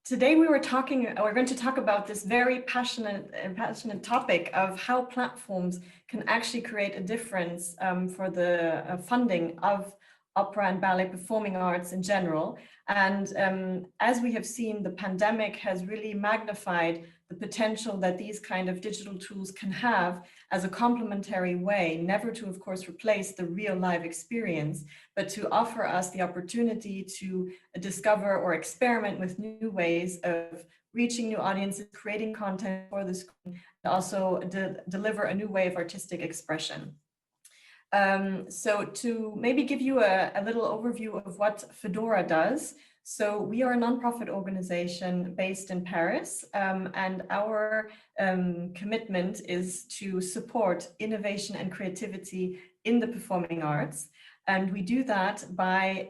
Today we're going to talk about this very passionate topic of how platforms can actually create a difference for the funding of opera and ballet performing arts in general. And as we have seen, the pandemic has really magnified the potential that these kind of digital tools can have as a complementary way, never to, of course, replace the real live experience, but to offer us the opportunity to discover or experiment with new ways of reaching new audiences, creating content for the screen, and also deliver a new way of artistic expression. So to maybe give you a little overview of what Fedora does. So we are a nonprofit organization based in Paris, and our commitment is to support innovation and creativity in the performing arts. And we do that by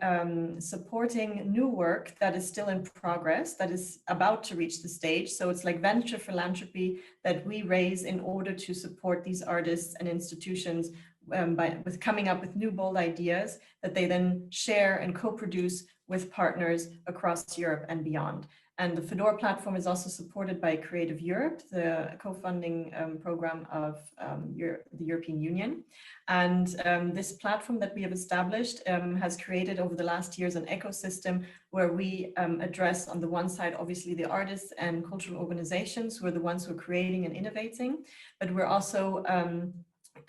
supporting new work that is still in progress, that is about to reach the stage. So it's like venture philanthropy that we raise in order to support these artists and institutions with coming up with new bold ideas that they then share and co-produce with partners across Europe and beyond. And the Fedora platform is also supported by Creative Europe, the co-funding program of the European Union. And this platform that we have established has created over the last years an ecosystem where we address, on the one side, obviously the artists and cultural organizations who are the ones who are creating and innovating, but we're also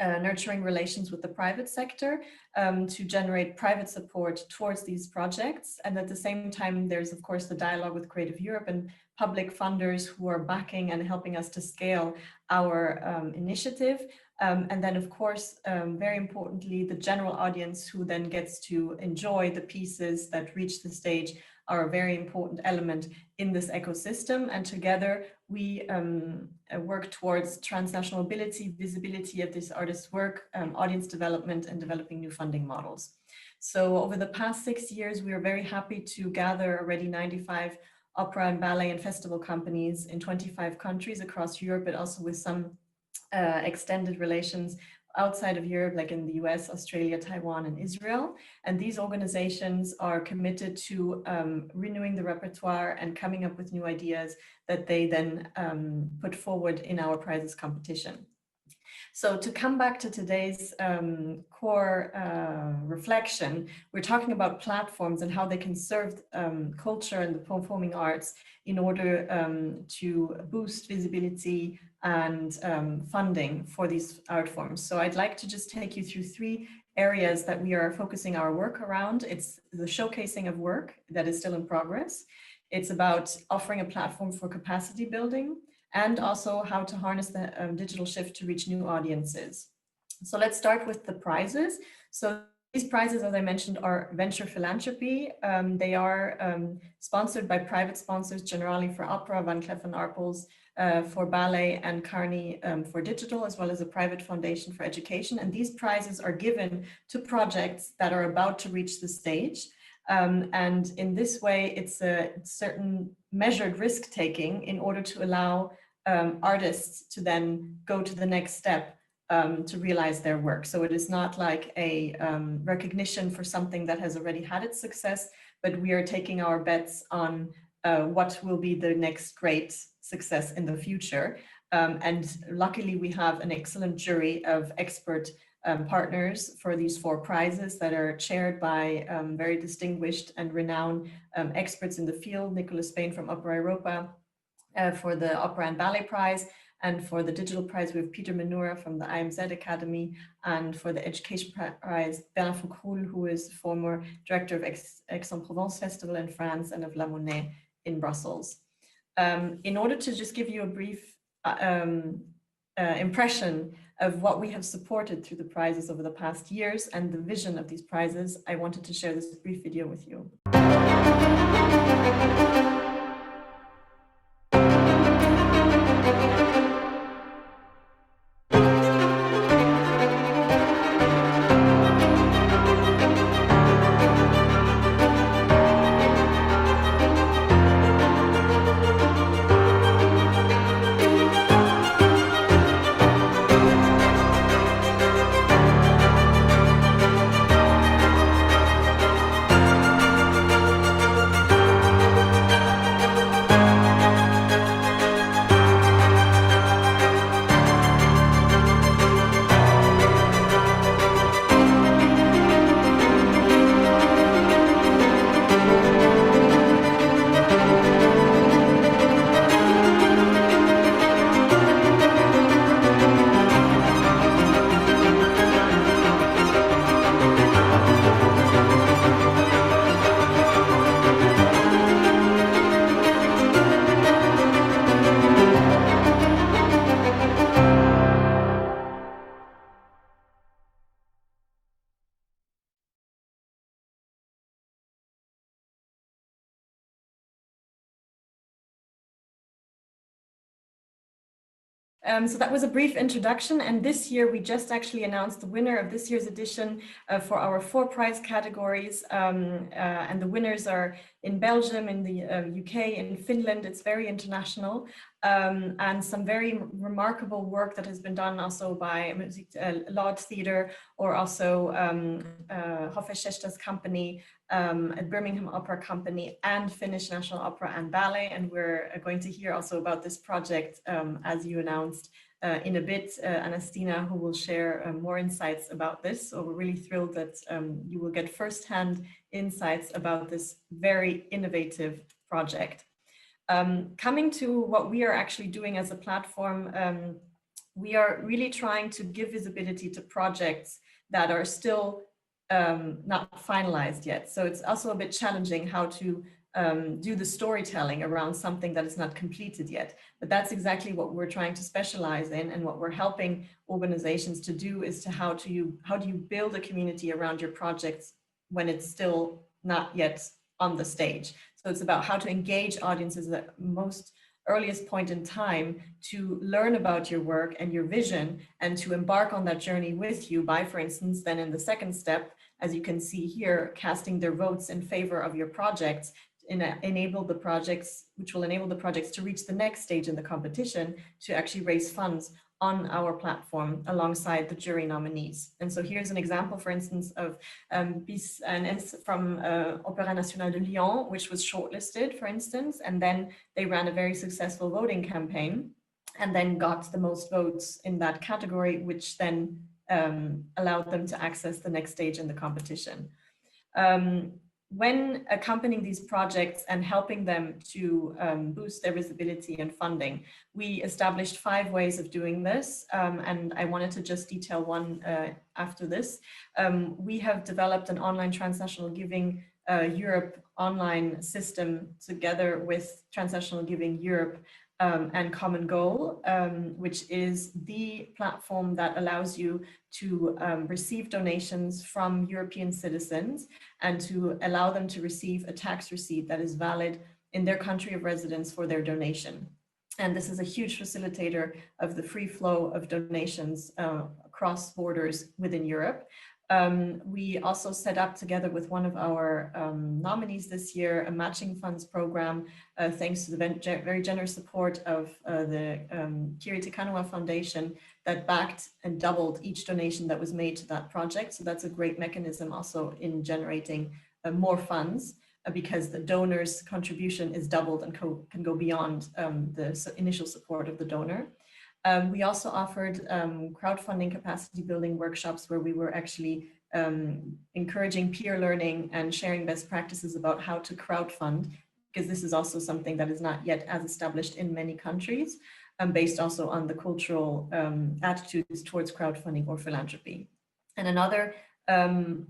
nurturing relations with the private sector to generate private support towards these projects. And at the same time, there's of course the dialogue with Creative Europe and public funders who are backing and helping us to scale our initiative. And then of course, very importantly, the general audience who then gets to enjoy the pieces that reach the stage are a very important element in this ecosystem. And together we work towards transnational ability, visibility of this artist's work, audience development, and developing new funding models. So over the past 6 years, we are very happy to gather already 95 opera and ballet and festival companies in 25 countries across Europe, but also with some extended relations outside of Europe, like in the US, Australia, Taiwan, and Israel. And these organizations are committed to renewing the repertoire and coming up with new ideas that they then put forward in our prizes competition. So to come back to today's core reflection, we're talking about platforms and how they can serve culture and the performing arts in order to boost visibility and funding for these art forms. So I'd like to just take you through 3 areas that we are focusing our work around. It's the showcasing of work that is still in progress. It's about offering a platform for capacity building, and also how to harness the digital shift to reach new audiences. So let's start with the prizes. So these prizes, as I mentioned, are venture philanthropy. They are sponsored by private sponsors, generally for opera, Van Cleef & Arpels for ballet, and Carney for digital, as well as a private foundation for education. And these prizes are given to projects that are about to reach the stage. And in this way, it's a certain measured risk taking in order to allow artists to then go to the next step to realize their work. So it is not like a recognition for something that has already had its success, but we are taking our bets on what will be the next great success in the future. And luckily we have an excellent jury of expert partners for these 4 prizes that are chaired by very distinguished and renowned experts in the field. Nicolas Spain from Opera Europa for the Opera and Ballet Prize, and for the Digital Prize we have Peter Menura from the IMZ Academy, and for the Education Prize Bernard Foucault, who is former director of Aix-en-Provence Festival in France and of La Monnaie in Brussels. In order to just give you a brief impression of what we have supported through the prizes over the past years and the vision of these prizes, I wanted to share this brief video with you. So that was a brief introduction, and this year we just actually announced the winner of this year's edition for our 4 prize categories, and the winners are in Belgium, in the UK, in Finland. It's very international, and some very remarkable work that has been done also by Lord Theatre, or also Hoffe Schächter's company, at Birmingham Opera Company, and Finnish National Opera and Ballet. And we're going to hear also about this project, as you announced, in a bit, Anastina, who will share more insights about this. So we're really thrilled that you will get firsthand insights about this very innovative project. Coming to what we are actually doing as a platform, we are really trying to give visibility to projects that are still not finalized yet. So it's also a bit challenging how to do the storytelling around something that is not completed yet. But that's exactly what we're trying to specialize in, and what we're helping organizations to do is to how do you build a community around your projects when it's still not yet on the stage. So it's about how to engage audiences at most earliest point in time to learn about your work and your vision, and to embark on that journey with you by, for instance, then in the second step, as you can see here, casting their votes in favor of your projects, enable the projects, which will enable the projects to reach the next stage in the competition, to actually raise funds on our platform alongside the jury nominees. And so here's an example, for instance, of Bis from Opéra National de Lyon, which was shortlisted, for instance, and then they ran a very successful voting campaign, and then got the most votes in that category, which then allowed them to access the next stage in the competition. When accompanying these projects and helping them to boost their visibility and funding, we established 5 ways of doing this, and I wanted to just detail one after this. We have developed an online transnational giving Europe online system together with Transnational Giving Europe and Common Goal, which is the platform that allows you to receive donations from European citizens and to allow them to receive a tax receipt that is valid in their country of residence for their donation. And this is a huge facilitator of the free flow of donations across borders within Europe. We also set up, together with one of our nominees this year, a matching funds program, thanks to the very generous support of the Kiri Te Kanawa Foundation, that backed and doubled each donation that was made to that project. So that's a great mechanism also in generating more funds, because the donor's contribution is doubled and can go beyond the initial support of the donor. We also offered crowdfunding capacity building workshops, where we were actually encouraging peer learning and sharing best practices about how to crowdfund, because this is also something that is not yet as established in many countries, based also on the cultural attitudes towards crowdfunding or philanthropy. And another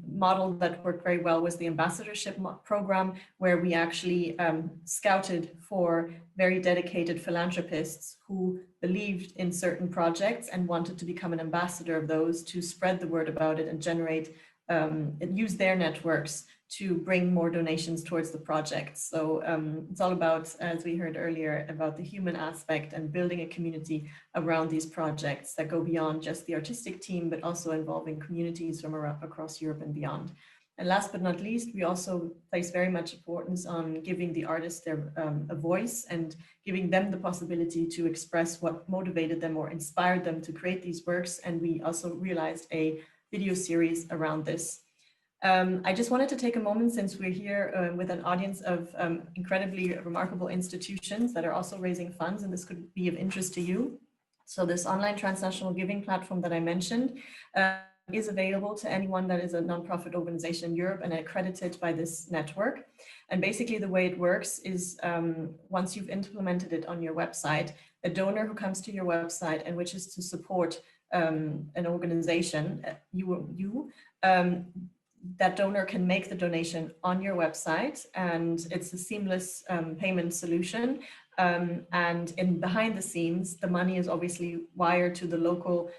model that worked very well was the ambassadorship program, where we actually scouted for very dedicated philanthropists who believed in certain projects and wanted to become an ambassador of those, to spread the word about it and generate and use their networks to bring more donations towards the project. So it's all about, as we heard earlier, about the human aspect and building a community around these projects that go beyond just the artistic team, but also involving communities from across Europe and beyond. And last but not least, we also place very much importance on giving the artists their a voice and giving them the possibility to express what motivated them or inspired them to create these works. And we also realized a video series around this. I just wanted to take a moment, since we're here with an audience of incredibly remarkable institutions that are also raising funds, and this could be of interest to you. So this online transnational giving platform that I mentioned is available to anyone that is a nonprofit organization in Europe and accredited by this network. And basically the way it works is once you've implemented it on your website, a donor who comes to your website and wishes to support an organization, that donor can make the donation on your website, and it's a seamless payment solution. And behind the scenes, the money is obviously wired to the local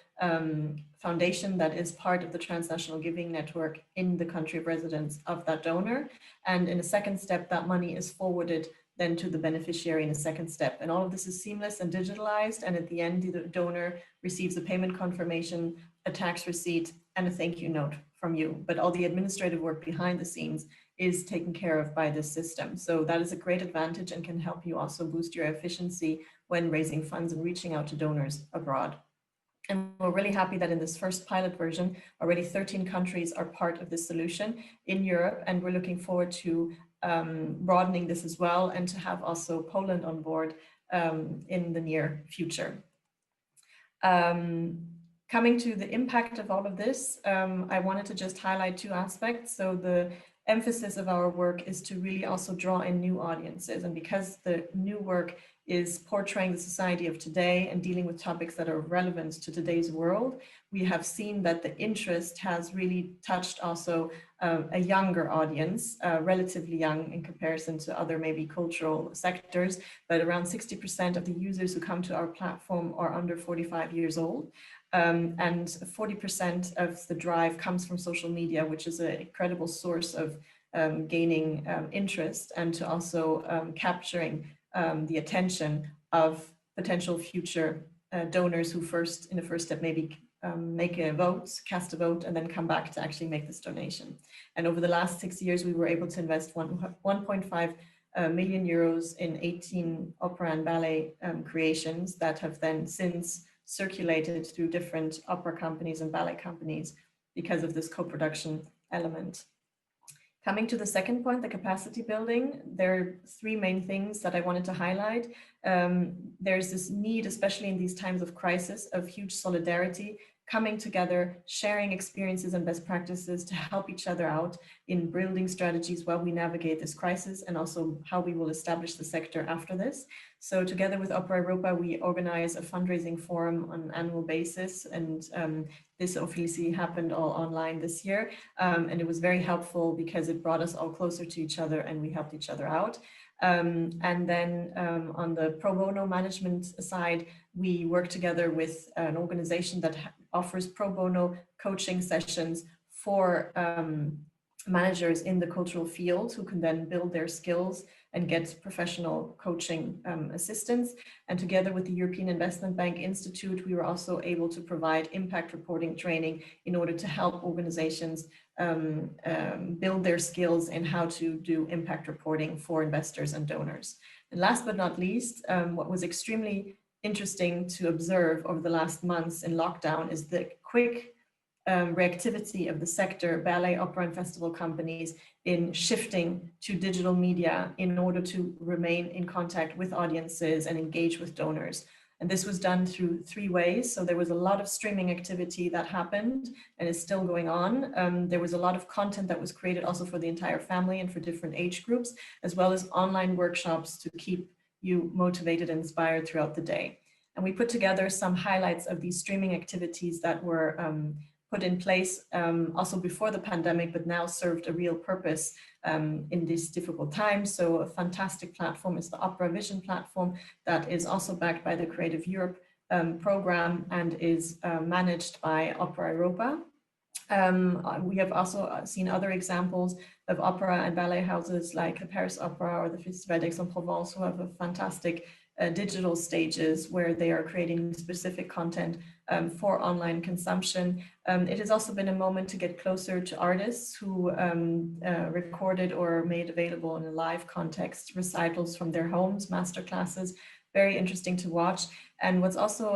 foundation that is part of the transnational giving network in the country of residence of that donor. And in a second step, that money is forwarded then to the beneficiary in a second step. And all of this is seamless and digitalized. And at the end, the donor receives a payment confirmation, a tax receipt, and a thank you note from you. But all the administrative work behind the scenes is taken care of by this system. So that is a great advantage and can help you also boost your efficiency when raising funds and reaching out to donors abroad. And we're really happy that in this first pilot version, already 13 countries are part of this solution in Europe. And we're looking forward to broadening this as well, and to have also Poland on board in the near future. Coming to the impact of all of this, I wanted to just highlight two aspects. So the emphasis of our work is to really also draw in new audiences. And because the new work is portraying the society of today and dealing with topics that are relevant to today's world, we have seen that the interest has really touched also a younger audience, relatively young in comparison to other maybe cultural sectors, but around 60% of the users who come to our platform are under 45 years old. And 40% of the drive comes from social media, which is an incredible source of gaining interest, and to also capturing the attention of potential future donors who in the first step maybe make a vote, cast a vote, and then come back to actually make this donation. And over the last 6 years, we were able to invest 1.5 million euros in 18 opera and ballet creations that have then since circulated through different opera companies and ballet companies because of this co-production element. Coming to the second point, the capacity building, there are three main things that I wanted to highlight. There's this need, especially in these times of crisis, of huge solidarity, coming together, sharing experiences and best practices to help each other out in building strategies while we navigate this crisis, and also how we will establish the sector after this. So together with Opera Europa, we organize a fundraising forum on an annual basis, and this obviously happened all online this year. And it was very helpful because it brought us all closer to each other and we helped each other out. And then on the pro bono management side, we work together with an organization that offers pro bono coaching sessions for managers in the cultural field who can then build their skills and get professional coaching assistance. And together with the European Investment Bank Institute, we were also able to provide impact reporting training in order to help organizations build their skills in how to do impact reporting for investors and donors. And last but not least, what was extremely interesting to observe over the last months in lockdown is the quick reactivity of the sector, ballet, opera, and festival companies in shifting to digital media in order to remain in contact with audiences and engage with donors. And this was done through three ways. So there was a lot of streaming activity that happened and is still going on. There was a lot of content that was created also for the entire family and for different age groups, as well as online workshops to keep you motivated and inspired throughout the day. And we put together some highlights of these streaming activities that were put in place also before the pandemic, but now served a real purpose in these difficult times. So a fantastic platform is the Opera Vision platform that is also backed by the Creative Europe program and is managed by Opera Europa. We have also seen other examples of opera and ballet houses like the Paris Opera or the Festival d'Aix-en-Provence, who have a fantastic digital stages where they are creating specific content for online consumption. It has also been a moment to get closer to artists who recorded or made available in a live context recitals from their homes, masterclasses. Very interesting to watch. And what's also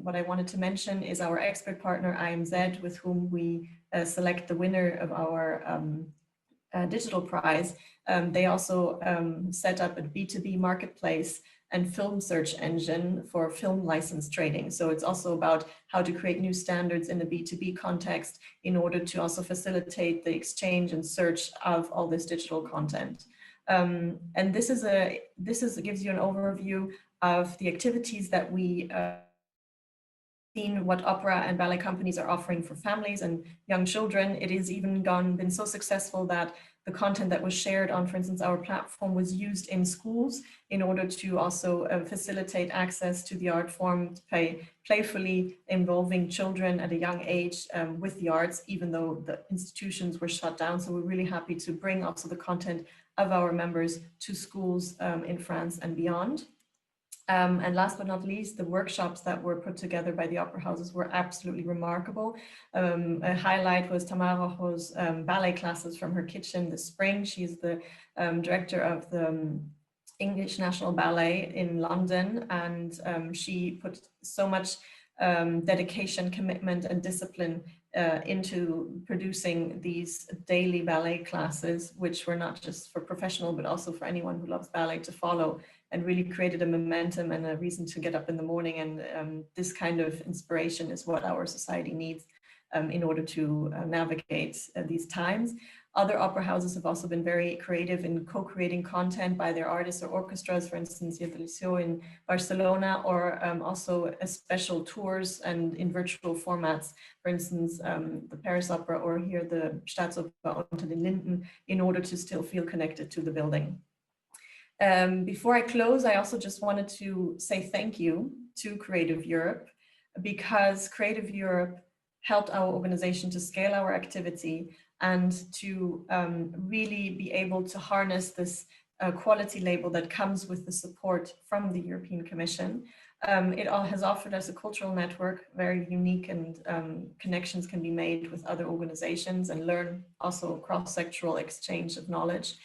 what I wanted to mention is our expert partner IMZ, with whom we select the winner of our digital prize. They also set up a B2B marketplace and film search engine for film license trading. So it's also about how to create new standards in the B2B context in order to also facilitate the exchange and search of all this digital content. And this gives you an overview of the activities that we seen what opera and ballet companies are offering for families and young children. It has even been so successful that the content that was shared on, for instance, our platform was used in schools in order to also facilitate access to the art form, to playfully involving children at a young age with the arts, even though the institutions were shut down. So we're really happy to bring also the content of our members to schools in France and beyond. And last but not least, the workshops that were put together by the opera houses were absolutely remarkable. A highlight was Tamara Rojo's ballet classes from her kitchen this spring. She's the director of the English National Ballet in London, and she put so much dedication, commitment, and discipline into producing these daily ballet classes, which were not just for professional, but also for anyone who loves ballet to follow, and really created a momentum and a reason to get up in the morning. And this kind of inspiration is what our society needs in order to navigate these times. Other opera houses have also been very creative in co-creating content by their artists or orchestras, for instance, Edilia in Barcelona, or also special tours and in virtual formats, for instance, the Paris Opera, or here the Staatsoper unter den Linden, in order to still feel connected to the building. Before I close, I also just wanted to say thank you to Creative Europe, because Creative Europe helped our organization to scale our activity and to really be able to harness this quality label that comes with the support from the European Commission. It all has offered us a cultural network, very unique, and connections can be made with other organizations and learn also cross-sectoral exchange of knowledge.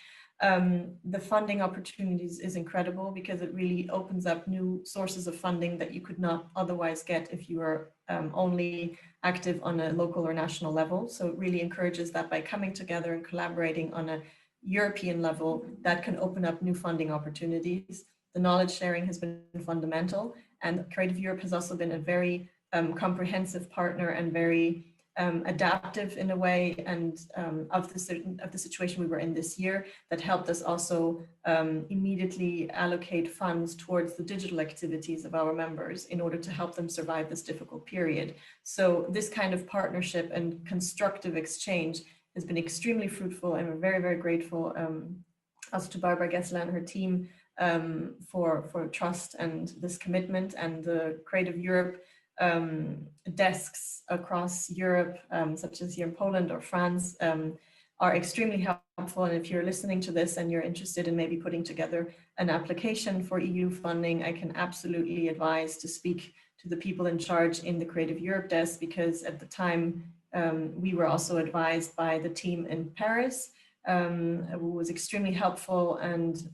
The funding opportunities is incredible because it really opens up new sources of funding that you could not otherwise get if you were only active on a local or national level. So it really encourages that by coming together and collaborating on a European level, that can open up new funding opportunities. The knowledge sharing has been fundamental, and Creative Europe has also been a very comprehensive partner and very adaptive in a way, and of the situation we were in this year, that helped us also immediately allocate funds towards the digital activities of our members in order to help them survive this difficult period. So this kind of partnership and constructive exchange has been extremely fruitful, and we're very, very grateful also to Barbara Gessler and her team for trust and this commitment. And the Creative Europe desks across Europe, such as here in Poland or France, are extremely helpful. And if you're listening to this and you're interested in maybe putting together an application for EU funding, I can absolutely advise to speak to the people in charge in the Creative Europe desk, because at the time we were also advised by the team in Paris, who was extremely helpful and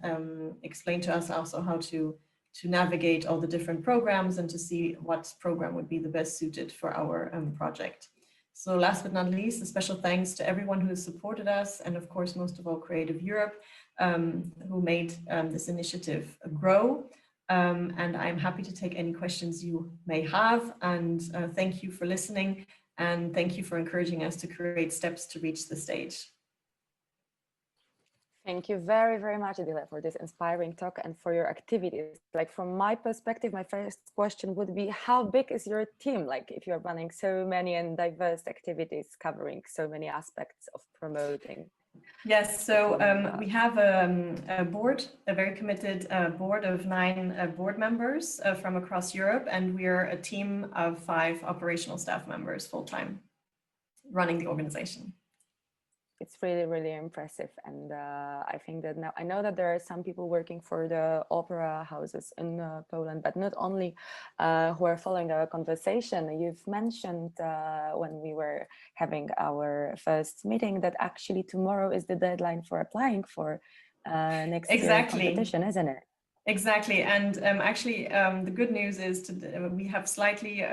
explained to us also how to navigate all the different programs and to see what program would be the best suited for our project. So last but not least, a special thanks to everyone who has supported us, and of course, most of all, Creative Europe, who made this initiative grow. And I'm happy to take any questions you may have. And thank you for listening, and thank you for encouraging us to create steps to reach the stage. Thank you very, very much, Edilia, for this inspiring talk and for your activities. Like, from my perspective, my first question would be, how big is your team? Like, if you're running so many and diverse activities covering so many aspects of promoting. Yes, so we have a board, a very committed board of 9 board members from across Europe, and we're a team of 5 operational staff members full-time running the organization. It's really, really impressive. And I think that now I know that there are some people working for the opera houses in Poland, but not only who are following our conversation. You've mentioned when we were having our first meeting that actually tomorrow is the deadline for applying for next year's competition, isn't it? Exactly. And actually, the good news is we have slightly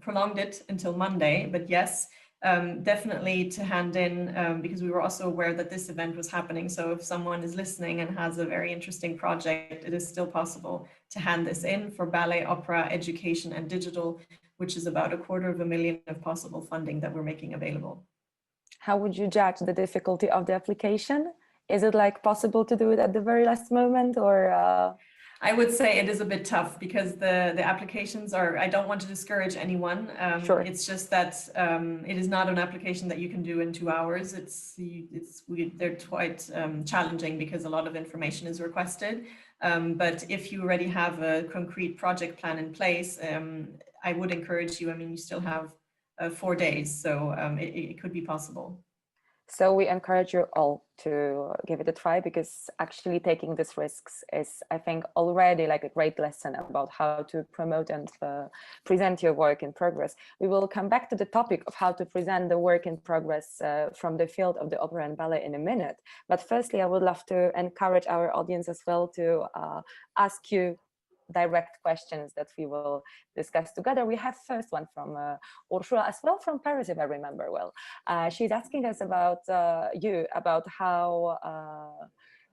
prolonged it until Monday, but yes, definitely to hand in, because we were also aware that this event was happening. So if someone is listening and has a very interesting project, it is still possible to hand this in for ballet, opera, education, and digital, which is about $250,000 of possible funding that we're making available. How would you judge the difficulty of the application? Is it like possible to do it at the very last moment, or? I would say it is a bit tough because the applications are, I don't want to discourage anyone. Sure. It's just that it is not an application that you can do in 2 hours. They're quite challenging because a lot of information is requested. But if you already have a concrete project plan in place, I would encourage you. I mean, you still have 4 days, so it could be possible. So we encourage you all to give it a try, because actually taking these risks is, I think, already like a great lesson about how to promote and present your work in progress. We will come back to the topic of how to present the work in progress from the field of the opera and ballet in a minute. But firstly, I would love to encourage our audience as well to ask you direct questions that we will discuss together. We have first one from Ursula, as well from Paris, if I remember well. She's asking us about about how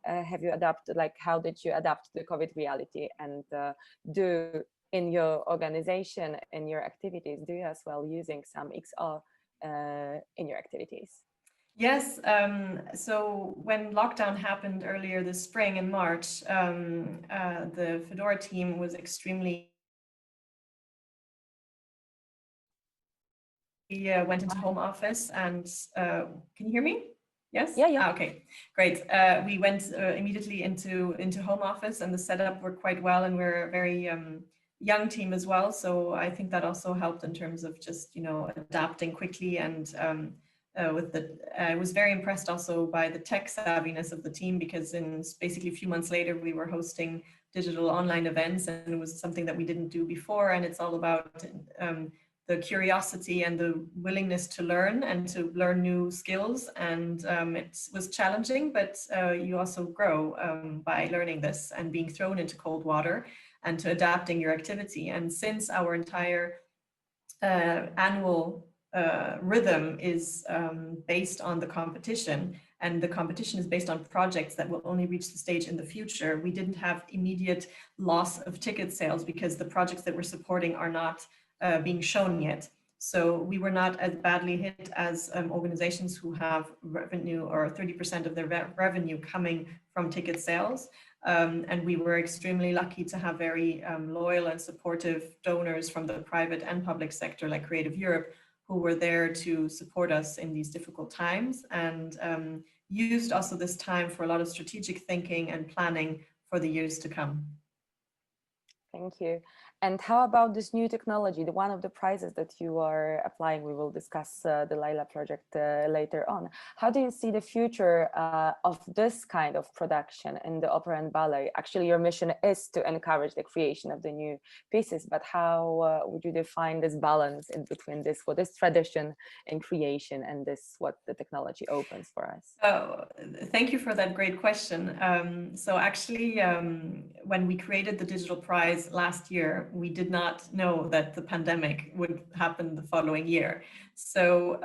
have you adapted, like how did you adapt to the COVID reality, and do in your organization, in your activities, do you as well using some XR in your activities? Yes, so when lockdown happened earlier this spring in March, the Fedora team was extremely, we went into home office and, can you hear me? Yes? Yeah, yeah. Okay, great. We went immediately into home office, and the setup worked quite well, and we're a very young team as well. So I think that also helped in terms of just, adapting quickly and I was very impressed also by the tech savviness of the team, because basically a few months later we were hosting digital online events, and it was something that we didn't do before. And it's all about the curiosity and the willingness to learn and to learn new skills. And it was challenging, but you also grow by learning this and being thrown into cold water and to adapting your activity. And since our entire annual rhythm is based on the competition, and the competition is based on projects that will only reach the stage in the future, we didn't have immediate loss of ticket sales because the projects that we're supporting are not being shown yet. So we were not as badly hit as organizations who have revenue or 30% of their revenue coming from ticket sales. And we were extremely lucky to have very loyal and supportive donors from the private and public sector, like Creative Europe, who were there to support us in these difficult times, and used also this time for a lot of strategic thinking and planning for the years to come. Thank you. And how about this new technology, one of the prizes that you are applying? We will discuss the Laila project later on. How do you see the future of this kind of production in the opera and ballet? Actually, your mission is to encourage the creation of the new pieces, but how would you define this balance in between this, what is tradition in creation, and this, what the technology opens for us? Oh, thank you for that great question. So actually, when we created the digital prize last year, we did not know that the pandemic would happen the following year. So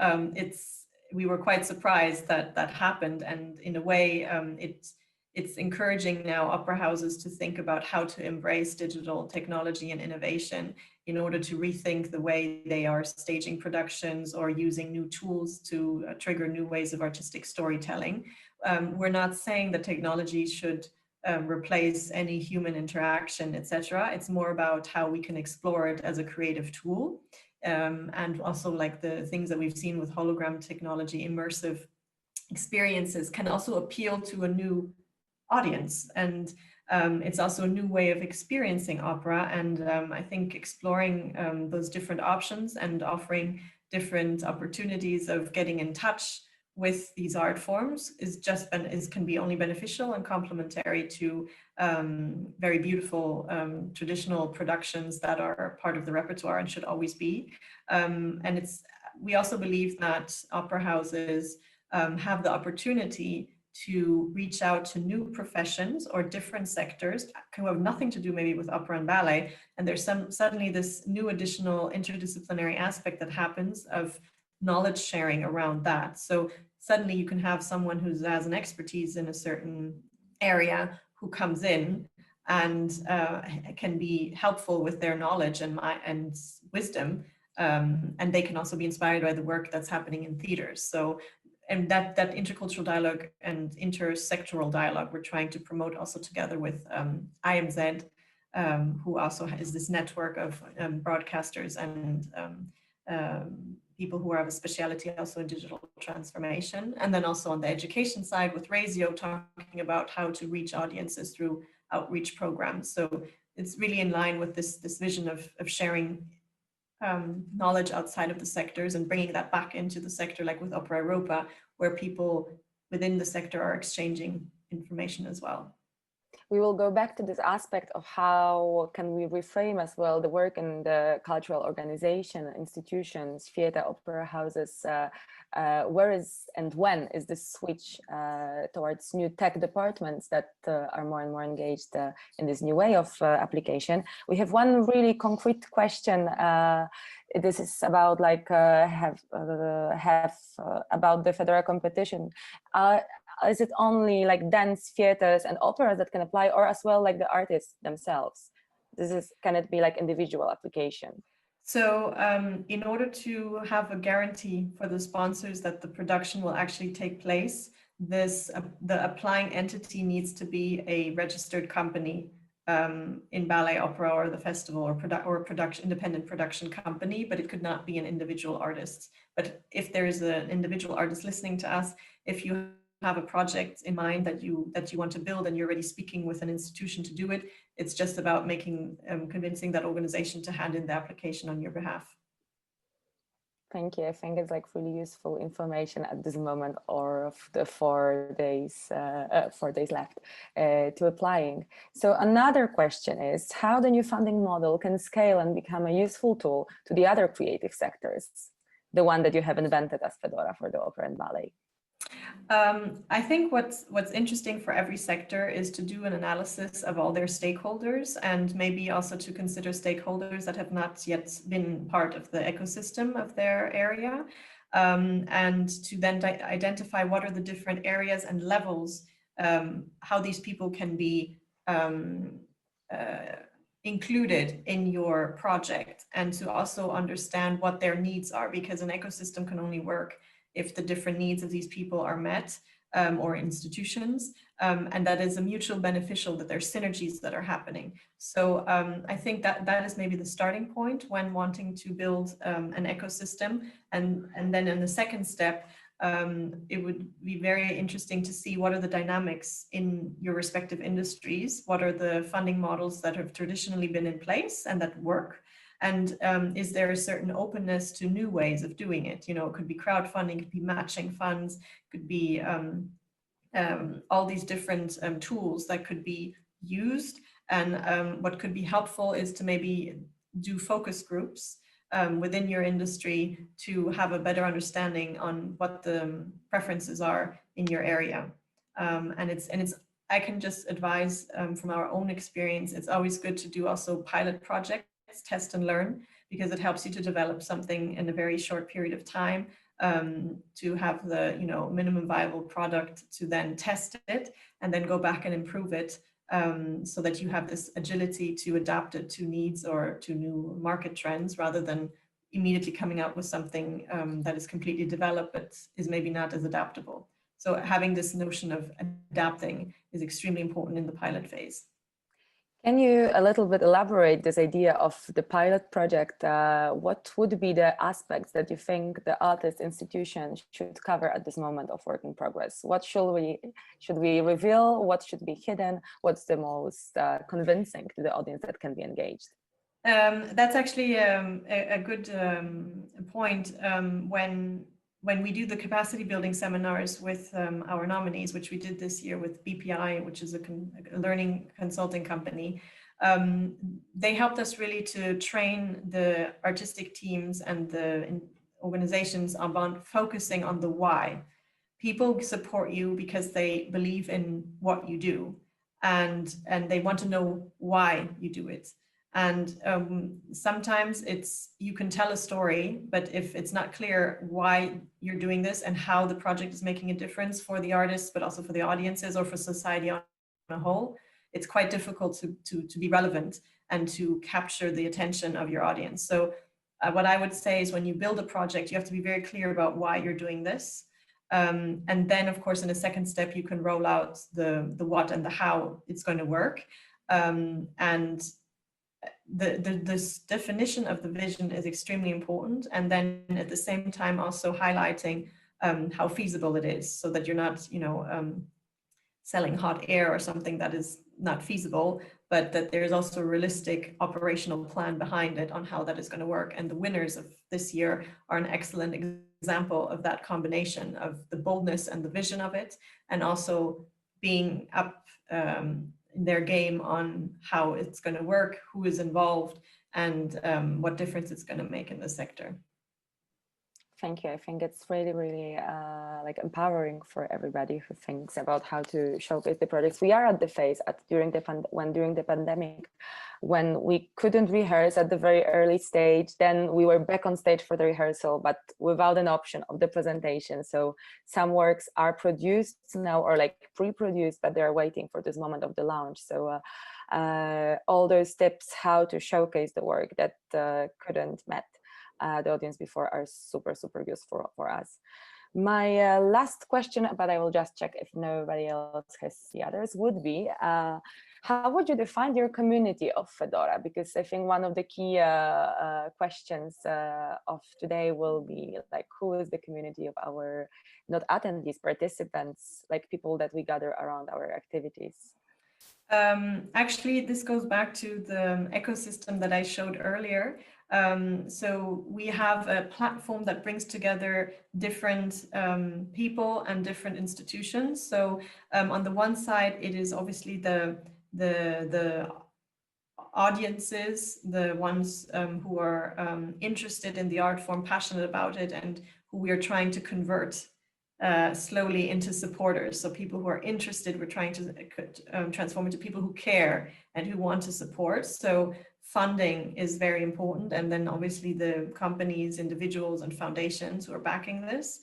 we were quite surprised that that happened. And in a way, it's encouraging now opera houses to think about how to embrace digital technology and innovation in order to rethink the way they are staging productions or using new tools to trigger new ways of artistic storytelling. We're not saying that technology should replace any human interaction, etc. It's more about how we can explore it as a creative tool. And also, like the things that we've seen with hologram technology, immersive experiences can also appeal to a new audience. And it's also a new way of experiencing opera. And I think exploring those different options and offering different opportunities of getting in touch with these art forms can be only beneficial and complementary to very beautiful traditional productions that are part of the repertoire and should always be. And we also believe that opera houses have the opportunity to reach out to new professions or different sectors who have nothing to do maybe with opera and ballet. And there's suddenly this new additional interdisciplinary aspect that happens of knowledge sharing around that. So suddenly you can have someone who has an expertise in a certain area who comes in and can be helpful with their knowledge and wisdom. And they can also be inspired by the work that's happening in theaters. So, and that intercultural dialogue and intersectoral dialogue we're trying to promote also together with IMZ who also is this network of broadcasters and people who are of a speciality also in digital transformation. And then also on the education side with Razio, talking about how to reach audiences through outreach programs. So it's really in line with this vision of sharing knowledge outside of the sectors and bringing that back into the sector, like with Opera Europa, where people within the sector are exchanging information as well. We will go back to this aspect of how can we reframe as well the work in the cultural organization, institutions, theater, opera houses. Where is and when is this switch towards new tech departments that are more and more engaged in this new way of application? We have one really concrete question. This is about like about the Fedora competition. Is it only like dance theaters and operas that can apply, or as well like the artists themselves? Can it be like individual application? So in order to have a guarantee for the sponsors that the production will actually take place, the applying entity needs to be a registered company in ballet, opera, or the festival, or independent production company, but it could not be an individual artist. But if there is an individual artist listening to us, if you have a project in mind that you want to build and you're already speaking with an institution to do it, it's just about convincing that organization to hand in the application on your behalf. Thank you. I think it's like really useful information at this moment, or of the 4 days left to applying. So another question is how the new funding model can scale and become a useful tool to the other creative sectors, the one that you have invented as Fedora for the opera and ballet. I think what's interesting for every sector is to do an analysis of all their stakeholders, and maybe also to consider stakeholders that have not yet been part of the ecosystem of their area, and to then identify what are the different areas and levels, how these people can be included in your project, and to also understand what their needs are, because an ecosystem can only work if the different needs of these people are met, or institutions, and that is a mutual beneficial, that there's synergies that are happening. So I think that is maybe the starting point when wanting to build an ecosystem. And then in the second step, it would be very interesting to see what are the dynamics in your respective industries, what are the funding models that have traditionally been in place and that work. And is there a certain openness to new ways of doing it? You know, it could be crowdfunding, it could be matching funds, it could be all these different tools that could be used. And what could be helpful is to maybe do focus groups within your industry to have a better understanding on what the preferences are in your area. And it's I can just advise from our own experience, it's always good to do also pilot projects, test and learn, because it helps you to develop something in a very short period of time, to have the minimum viable product, to then test it and then go back and improve it, so that you have this agility to adapt it to needs or to new market trends, rather than immediately coming out with something that is completely developed but is maybe not as adaptable. So having this notion of adapting is extremely important in the pilot phase. Can you a little bit elaborate this idea of the pilot project? What would be the aspects that you think the artist institution should cover at this moment of work in progress? What should we reveal? What should be hidden? What's the most convincing to the audience that can be engaged? That's actually a good point. When we do the capacity building seminars with our nominees, which we did this year with BPI, which is a learning consulting company, they helped us really to train the artistic teams and the organizations about focusing on the why. People support you because they believe in what you do, and they want to know why you do it. And sometimes you can tell a story, but if it's not clear why you're doing this and how the project is making a difference for the artists, but also for the audiences or for society on a whole, it's quite difficult to be relevant and to capture the attention of your audience. So what I would say is, when you build a project, you have to be very clear about why you're doing this. And then, of course, in a second step, you can roll out the what and the how it's going to work. And this definition of the vision is extremely important. And then at the same time, also highlighting how feasible it is, so that you're not, selling hot air or something that is not feasible, but that there's also a realistic operational plan behind it on how that is going to work. And the winners of this year are an excellent example of that combination of the boldness and the vision of it, and also being up in their game on how it's going to work, who is involved, and what difference it's going to make in the sector. Thank you. I think it's really, really like empowering for everybody who thinks about how to showcase the projects. We are at the phase during the pandemic, when we couldn't rehearse at the very early stage. Then we were back on stage for the rehearsal, but without an option of the presentation. So some works are produced now, or like pre-produced, but they're waiting for this moment of the launch. So all those tips how to showcase the work that couldn't met the audience before are super, super useful for us. My last question, but I will just check if nobody else has the others, would be, how would you define your community of Fedora? Because I think one of the key questions of today will be like, who is the community of our, not attendees, participants, like people that we gather around our activities? Actually, this goes back to the ecosystem that I showed earlier. So we have a platform that brings together different people and different institutions. So on the one side, it is obviously the audiences, the ones who are interested in the art form, passionate about it, and who we are trying to convert slowly into supporters. So people who are interested, we're trying to transform into people who care and who want to support. So funding is very important. And then obviously the companies, individuals, and foundations who are backing this.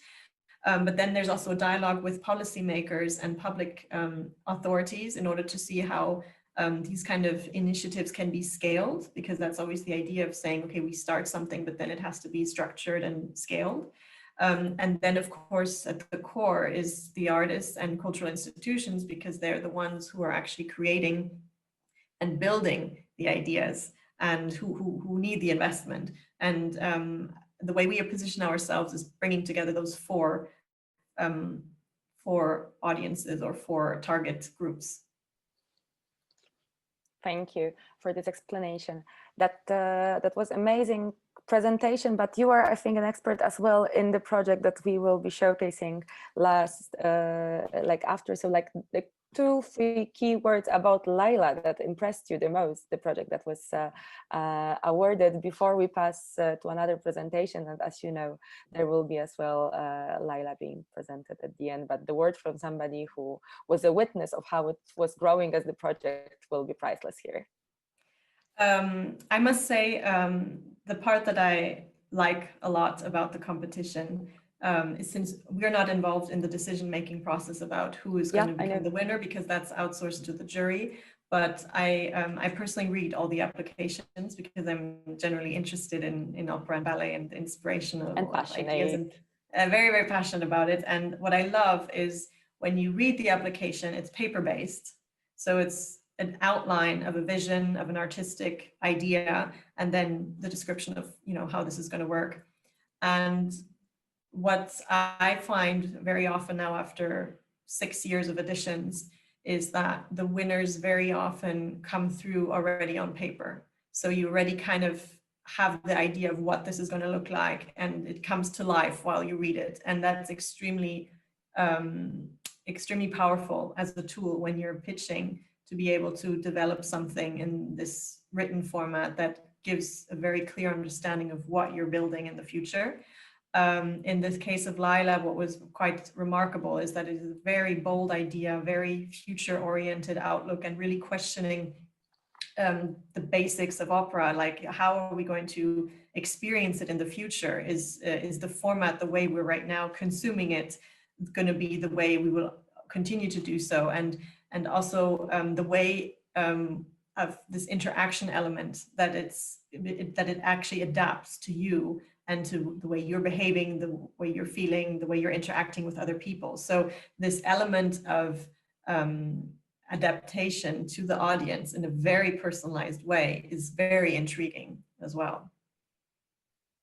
But then there's also a dialogue with policymakers and public authorities in order to see how these kind of initiatives can be scaled, because that's always the idea of saying, okay, we start something, but then it has to be structured and scaled. And then, of course, at the core is the artists and cultural institutions, because they're the ones who are actually creating and building the ideas and who need the investment. And the way we position ourselves is bringing together those four audiences or four target groups. Thank you for this explanation. That was amazing presentation, but you are, I think, an expert as well in the project that we will be showcasing after. So like the 2-3 key words about Laila that impressed you the most, the project that was awarded, before we pass to another presentation. And as you know, there will be as well Laila being presented at the end, but the word from somebody who was a witness of how it was growing as the project will be priceless here. I must say, the part that I like a lot about the competition is, since we're not involved in the decision-making process about who is going to become the winner, because that's outsourced to the jury. But I personally read all the applications, because I'm generally interested in opera and ballet and inspirational ideas, and very, very passionate about it. And what I love is when you read the application, it's paper-based. So it's an outline of a vision, of an artistic idea, and then the description of, how this is going to work. And what I find very often now, after 6 years of editions, is that the winners very often come through already on paper. So you already kind of have the idea of what this is going to look like, and it comes to life while you read it. And that's extremely, extremely powerful as a tool when you're pitching, to be able to develop something in this written format that gives a very clear understanding of what you're building in the future. In this case of Laila, what was quite remarkable is that it is a very bold idea, very future-oriented outlook, and really questioning the basics of opera, like how are we going to experience it in the future? Is the format, the way we're right now consuming it, going to be the way we will continue to do so? And also the way of this interaction element, that it actually adapts to you and to the way you're behaving, the way you're feeling, the way you're interacting with other people. So this element of adaptation to the audience in a very personalized way is very intriguing as well.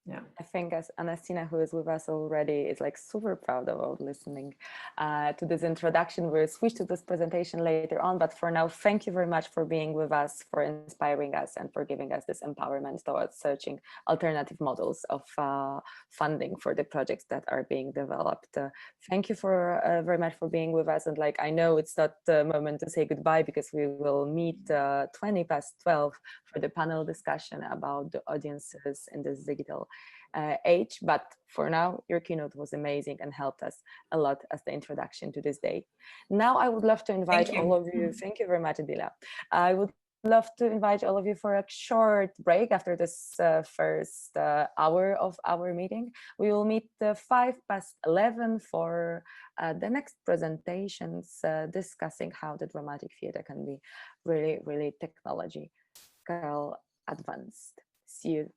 Yeah, I think as Anastina, who is with us already, is like super proud about listening to this introduction. We'll switch to this presentation later on, but for now, thank you very much for being with us, for inspiring us, and for giving us this empowerment towards searching alternative models of funding for the projects that are being developed. Thank you for very much for being with us. And like, I know it's not the moment to say goodbye because we will meet 12:20 for the panel discussion about the audiences in this digital age, but for now your keynote was amazing and helped us a lot as the introduction to this day. Now I would love to invite all of you, thank you very much, Edilia. I would love to invite all of you for a short break after this first hour of our meeting. We will meet 11:05 for the next presentations discussing how the dramatic theater can be really, really technological advanced. See you